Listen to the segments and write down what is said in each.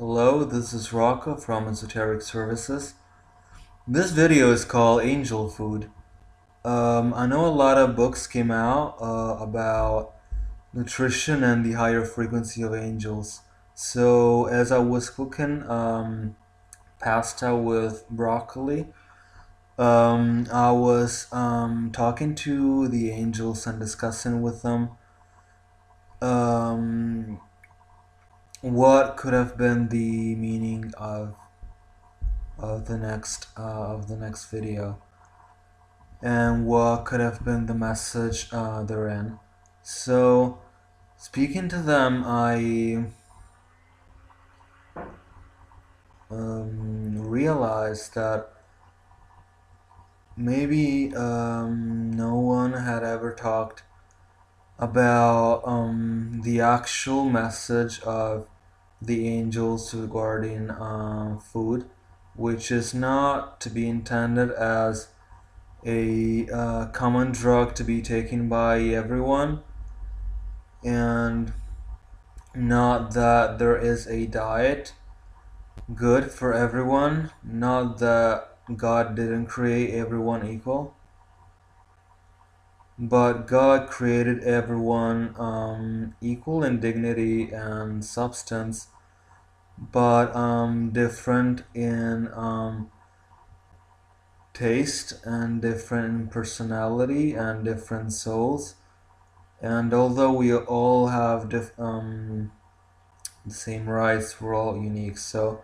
Hello, this is Rocco from Esoteric Services. This video is called Angel Food. I know a lot of books came out about nutrition and the higher frequency of angels. So, as I was cooking pasta with broccoli, I was talking to the angels and discussing with them um, what could have been the meaning of the next video, and what could have been the message therein. So, speaking to them, I realized that maybe no one had ever talked about the actual message of the angels regarding food, which is not to be intended as a common drug to be taken by everyone, and not that there is a diet good for everyone, not that God didn't create everyone equal, but God created everyone equal in dignity and substance, but different in taste and different in personality and different souls. And although we all have the same rights, we're all unique. So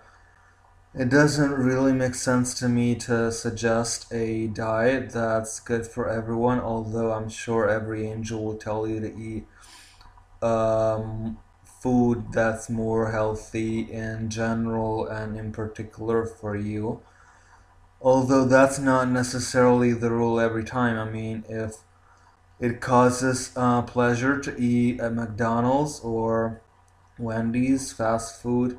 it doesn't really make sense to me to suggest a diet that's good for everyone, although I'm sure every angel will tell you to eat food that's more healthy in general and in particular for you. Although that's not necessarily the rule every time. I mean, if it causes pleasure to eat at McDonald's or Wendy's, fast food,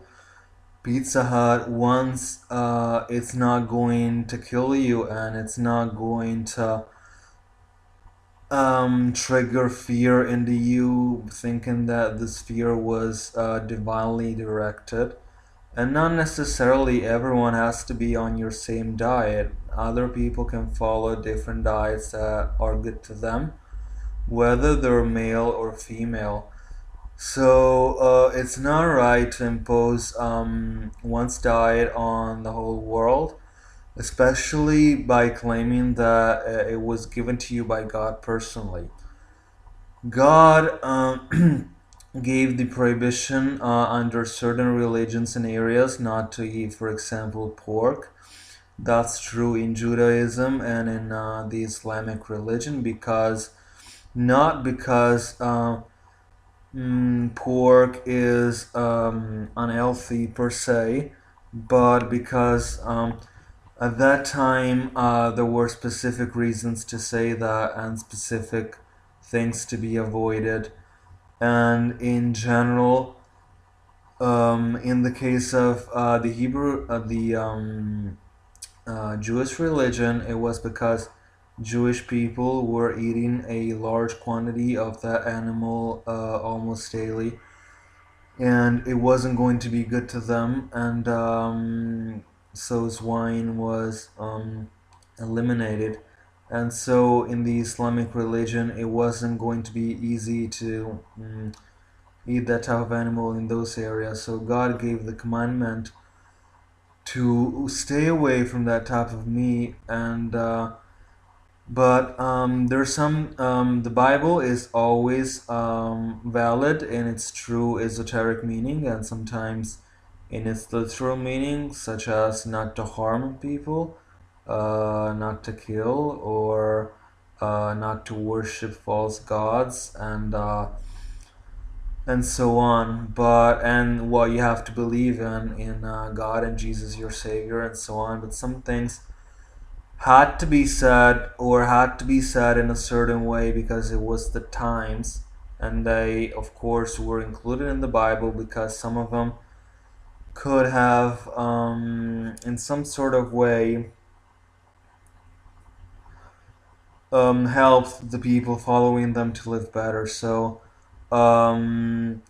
Pizza Hut, once it's not going to kill you and it's not going to trigger fear into you, thinking that this fear was divinely directed. And not necessarily everyone has to be on your same diet. Other people can follow different diets that are good to them, whether they're male or female. So it's not right to impose one's diet on the whole world, especially by claiming that it was given to you by God personally. God gave the prohibition under certain religions and areas not to eat, for example, pork. That's true in Judaism and in the Islamic religion, because not because pork is unhealthy per se, but because at that time there were specific reasons to say that and specific things to be avoided. And in general, in the case of the Jewish religion, it was because Jewish people were eating a large quantity of that animal almost daily, and it wasn't going to be good to them, and so swine was eliminated. And so in the Islamic religion, it wasn't going to be easy to eat that type of animal in those areas. So God gave the commandment to stay away from that type of meat. And but there's some the Bible is always valid in its true esoteric meaning, and sometimes in its literal meaning, such as not to harm people, not to kill, or not to worship false gods, and so on. But and what you have to believe in God and Jesus your Savior, and so on. But some things had to be said, or had to be said in a certain way, because it was the times, and they of course were included in the Bible because some of them could have in some sort of way helped the people following them to live better. So um,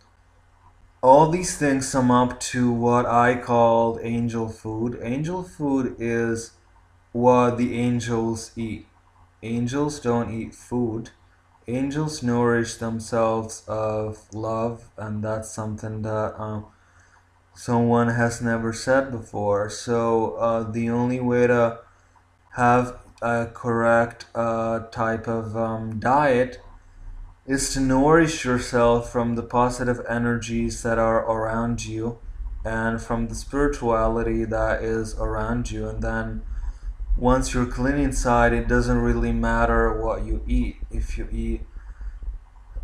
all these things sum up to what I called angel food. Angel food is what the angels eat. Angels don't eat food. Angels nourish themselves of love, and that's something that someone has never said before. So the only way to have a correct type of diet is to nourish yourself from the positive energies that are around you and from the spirituality that is around you. And then once you're clean inside, it doesn't really matter what you eat. If you eat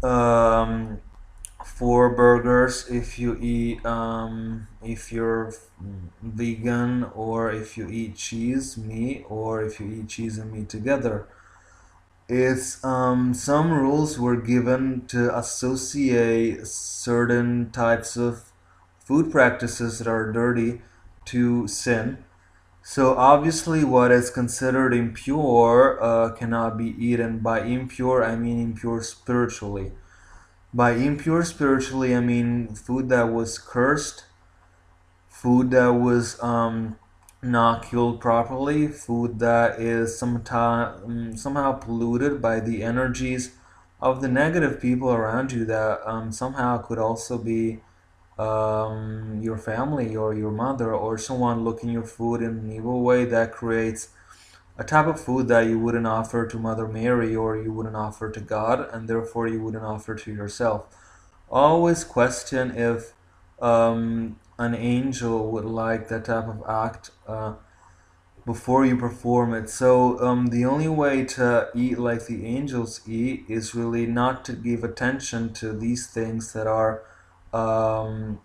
um, four burgers, if you're vegan, or if you eat cheese meat, or if you eat cheese and meat together. It's some rules were given to associate certain types of food practices that are dirty to sin. So obviously, what is considered impure cannot be eaten. By impure, I mean impure spiritually. By impure spiritually, I mean food that was cursed, food that was not killed properly, food that is somehow polluted by the energies of the negative people around you that somehow could also be your family or your mother or someone looking your food in an evil way that creates a type of food that you wouldn't offer to Mother Mary or you wouldn't offer to God, and therefore you wouldn't offer to yourself. Always question if an angel would like that type of act before you perform it. So the only way to eat like the angels eat is really not to give attention to these things that are um,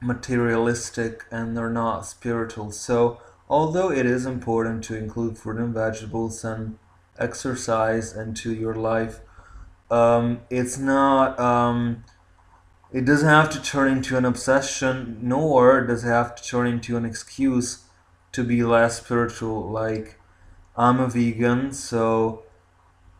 materialistic and they're not spiritual. So although it is important to include fruit and vegetables and exercise into your life, it's not. It doesn't have to turn into an obsession, nor does it have to turn into an excuse to be less spiritual. Like, I'm a vegan, so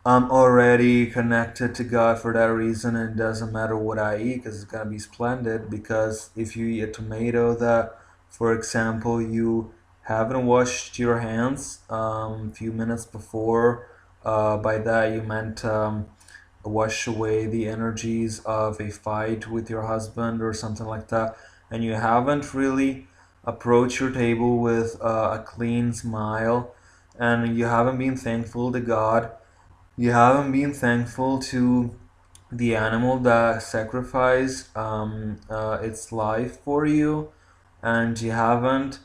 I'm already connected to God for that reason, and it doesn't matter what I eat because it's gonna be splendid. Because if you eat a tomato that, for example, you haven't washed your hands a few minutes before, by that you meant wash away the energies of a fight with your husband or something like that, and you haven't really approached your table with a clean smile, and you haven't been thankful to God, you haven't been thankful to the animal that sacrificed its life for you, and you haven't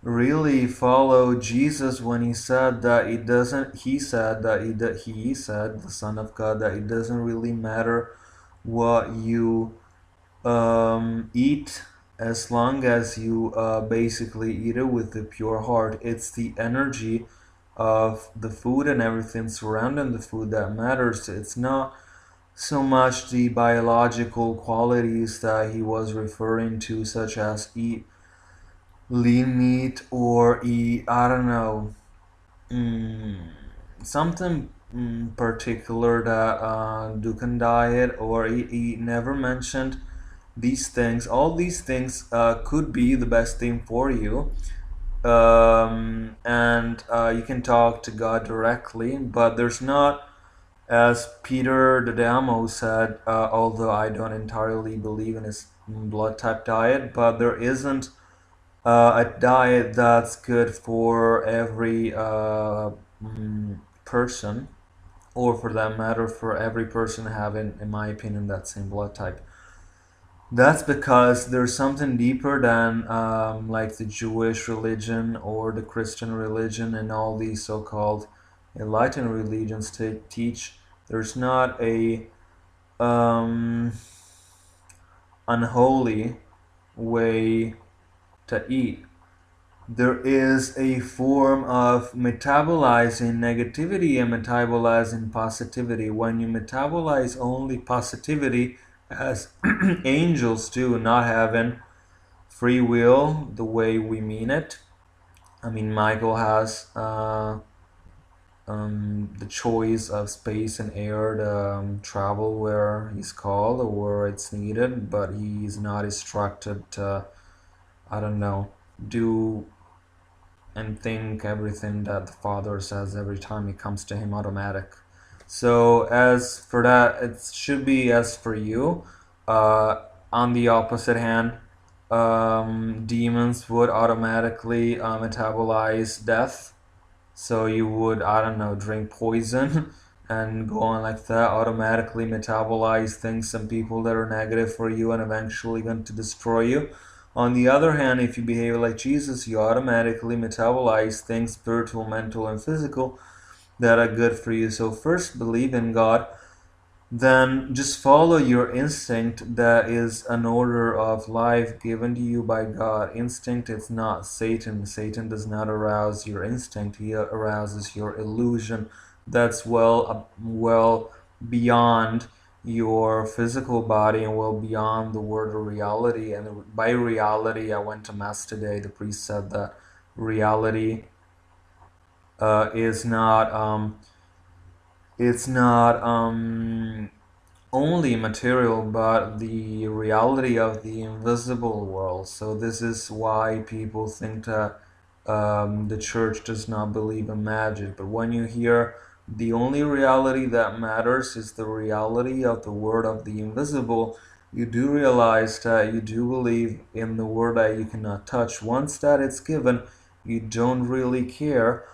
really follow Jesus when he said that it doesn't he said that he said, the Son of God, that it doesn't really matter what you eat as long as you basically eat it with a pure heart. It's the energy of the food and everything surrounding the food that matters. It's not so much the biological qualities that he was referring to, such as eat lean meat or eat, I don't know, mm, something particular that Dukan diet or he never mentioned these things. All these things could be the best thing for you, and you can talk to God directly, but there's not, as Peter Dodamo said, although I don't entirely believe in his blood type diet, but there isn't a diet that's good for every person, or for that matter, for every person having, in my opinion, that same blood type. That's because there's something deeper than like the Jewish religion or the Christian religion and all these so-called enlightened religions to teach. There's not a um, unholy way to eat. There is a form of metabolizing negativity and metabolizing positivity. When you metabolize only positivity, as angels do, not having free will the way we mean it. I mean, Michael has the choice of space and air to travel where he's called or where it's needed, but he's not instructed to, I don't know, do and think everything that the Father says every time it comes to him automatic. So as for that, it should be as for you. On the opposite hand, demons would automatically metabolize death. So you would, I don't know, drink poison and go on like that, automatically metabolize things and people that are negative for you and eventually going to destroy you. On the other hand, if you behave like Jesus, you automatically metabolize things spiritual, mental, and physical that are good for you. So first believe in God, then just follow your instinct. That is an order of life given to you by God. Instinct is not Satan. Satan does not arouse your instinct. He arouses your illusion. That's well beyond your physical body and well beyond the word of reality. And by reality, I went to mass today. The priest said that reality is not it's not only material, but the reality of the invisible world. So this is why people think that the church does not believe in magic. But when you hear the only reality that matters is the reality of the word of the invisible, you do realize that you do believe in the word that you cannot touch. Once that it's given, you don't really care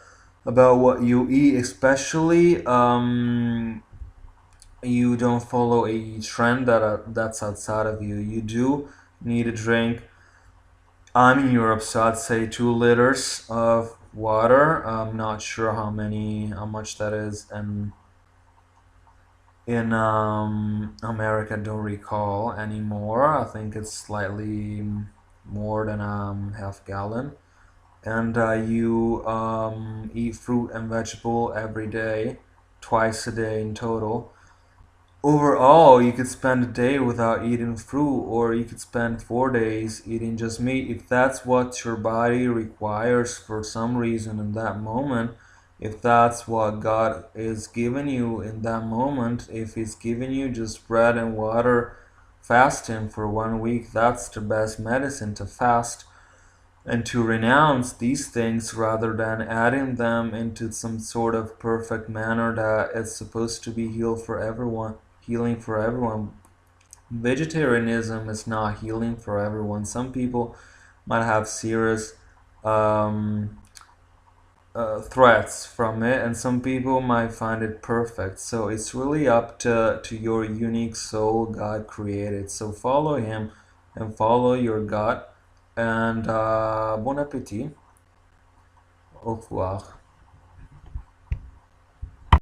about what you eat, especially you don't follow a trend that's outside of you. You do need to drink. I'm in Europe, so I'd say 2 liters of water. I'm not sure how much that is, and in America, don't recall anymore. I think it's slightly more than half gallon. And you eat fruit and vegetable every day, twice a day in total. Overall, you could spend a day without eating fruit, or you could spend 4 days eating just meat. If that's what your body requires for some reason in that moment, if that's what God is giving you in that moment, if He's giving you just bread and water, fasting for 1 week, that's the best medicine, to fast and to renounce these things rather than adding them into some sort of perfect manner that is supposed to be healing for everyone. Vegetarianism is not healing for everyone. Some people might have serious um, threats from it, and some people might find it perfect. So it's really up to your unique soul God created. So follow Him and follow your gut. And bon appétit. Au revoir.